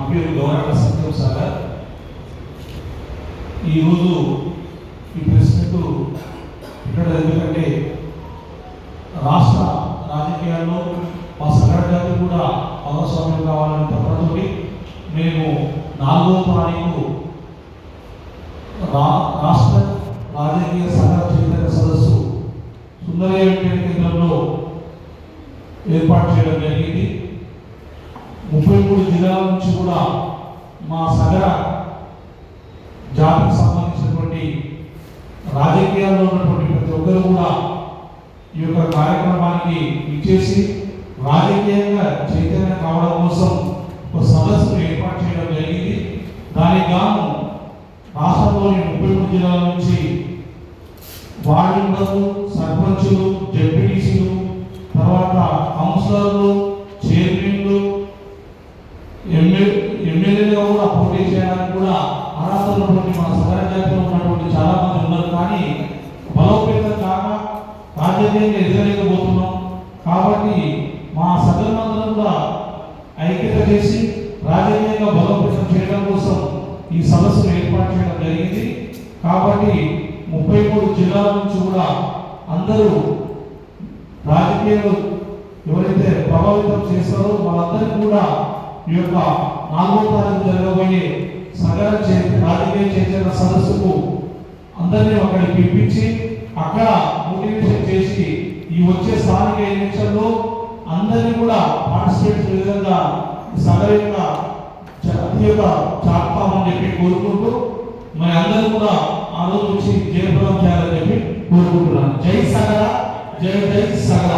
పేరు గవర్నర్ సత్యం సాగర్. ఈరోజు ఈ ప్రెస్ మీట్ ఇక్కడ ఎందుకంటే రాష్ట్ర రాజకీయాల్లో మా సగర జాతి కూడా భాగస్వామ్యం కావాలని తప్పనిసరి మేము 4వ తారీఖు రాష్ట్ర రాజకీయ సగర చైతన్య సదస్సు సుందరయ్య కేంద్రంలో ఏర్పాటు చేయడం జరిగింది. 33 జిల్లాల నుంచి కూడా మా సగర జాతికి సంబంధించినటువంటి రాజకీయాల్లో ఉన్నటువంటి ప్రతి ఒక్కరు కూడా ఈ యొక్క కార్యక్రమానికి ఇచ్చేసి రాజకీయంగా చైతన్యం కావడం కోసం ఒక సదస్సును ఏర్పాటు చేయడం జరిగింది. దానికి గాను రాష్ట్రంలోని 33 జిల్లాల నుంచి వార్డు మెంబర్లు, సర్పంచులు, జెడ్పీటీసీలు, తర్వాత కౌన్సిలర్లు, చైర్మన్లు, ఎమ్మెల్యేలుగా కూడా పోటీ చేయడానికి కూడా అర్హత ఉన్నటువంటి మన సగర జాతిలో ఉన్నటువంటి చాలా మంది ఉన్నారు. కానీ బలోపేతం కాక రాజకీయంగా ఎదగలేకపోతున్నాం. కాబట్టి మా సగరులందరూ కూడా ఐక్యత చేసి రాజకీయంగా బలోపేతం చేయడం కోసం ఈ సదస్సును ఏర్పాటు చేయడం జరిగింది. కాబట్టి 33 జిల్లాల నుంచి కూడా అందరూ రాజకీయాలు ఎవరైతే ప్రభావితం చేస్తారో వాళ్ళందరికీ కూడా ఈ యొక్క 4వ తారీఖు జరగబోయే సగర రాజకీయ చైతన్య సదస్సుకు అందరినీ అక్కడికి పిలిపించి అక్కడ మోటివేషన్ చేసి ఈ వచ్చే స్థానిక ఎన్నికల్లో అందరినీ కూడా పార్టిసిపేట్ చేసే విధంగా సగర యొక్క చాటుతామని చెప్పి కోరుకుంటూ మరి అందరూ కూడా ఆ రోజు వచ్చి జయప్రదం చేయాలని చెప్పి కోరుకుంటున్నాను. జై సగర, జై జై సగర.